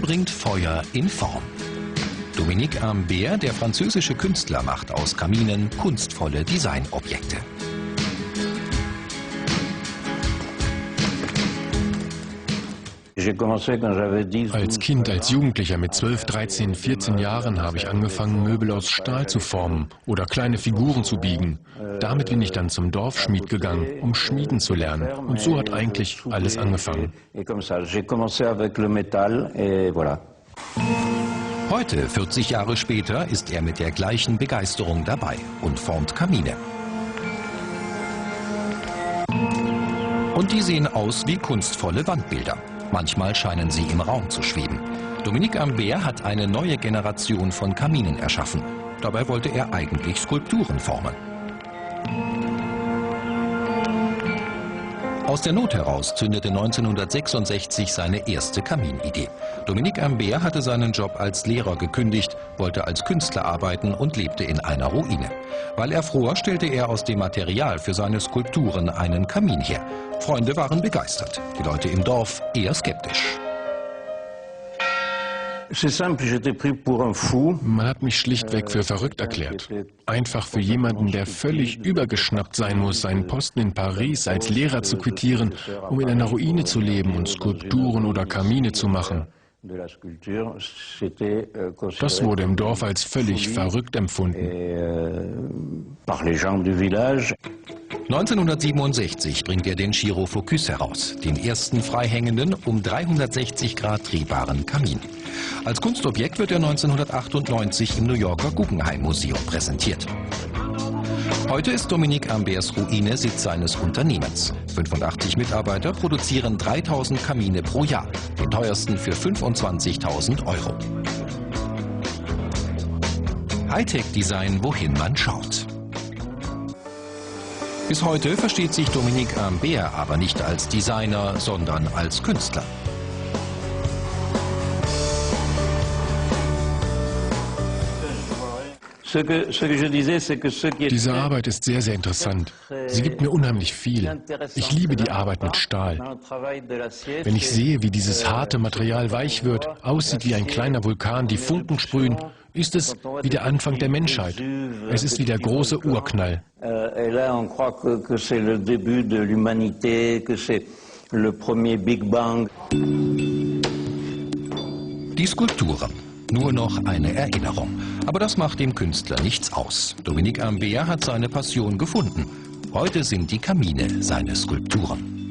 bringt Feuer in Form. Dominique Imbert, der französische Künstler, macht aus Kaminen kunstvolle Designobjekte. Als Kind, als Jugendlicher mit 12, 13, 14 Jahren habe ich angefangen, Möbel aus Stahl zu formen oder kleine Figuren zu biegen. Damit bin ich dann zum Dorfschmied gegangen, um Schmieden zu lernen. Und so hat eigentlich alles angefangen. Heute, 40 Jahre später, ist er mit der gleichen Begeisterung dabei und formt Kamine. Und die sehen aus wie kunstvolle Wandbilder. Manchmal scheinen sie im Raum zu schweben. Dominique Imbert hat eine neue Generation von Kaminen erschaffen. Dabei wollte er eigentlich Skulpturen formen. Aus der Not heraus zündete 1966 seine erste Kaminidee. Dominique Imbert hatte seinen Job als Lehrer gekündigt, wollte als Künstler arbeiten und lebte in einer Ruine. Weil er fror, stellte er aus dem Material für seine Skulpturen einen Kamin her. Freunde waren begeistert, die Leute im Dorf eher skeptisch. Man hat mich schlichtweg für verrückt erklärt. Einfach für jemanden, der völlig übergeschnappt sein muss, seinen Posten in Paris als Lehrer zu quittieren, um in einer Ruine zu leben und Skulpturen oder Kamine zu machen. Das wurde im Dorf als völlig verrückt empfunden. 1967 bringt er den Giro Focus heraus, den ersten freihängenden, um 360 Grad drehbaren Kamin. Als Kunstobjekt wird er 1998 im New Yorker Guggenheim Museum präsentiert. Heute ist Dominique Imberts Ruine Sitz seines Unternehmens. 85 Mitarbeiter produzieren 3000 Kamine pro Jahr, den teuersten für 25.000 €. Hightech-Design, wohin man schaut. Bis heute versteht sich Dominique Imbert aber nicht als Designer, sondern als Künstler. Diese Arbeit ist sehr, sehr interessant. Sie gibt mir unheimlich viel. Ich liebe die Arbeit mit Stahl. Wenn ich sehe, wie dieses harte Material weich wird, aussieht wie ein kleiner Vulkan, die Funken sprühen, ist es wie der Anfang der Menschheit. Es ist wie der große Urknall. Die Skulpturen. Nur noch eine Erinnerung. Aber das macht dem Künstler nichts aus. Dominique Imbert hat seine Passion gefunden. Heute sind die Kamine seine Skulpturen.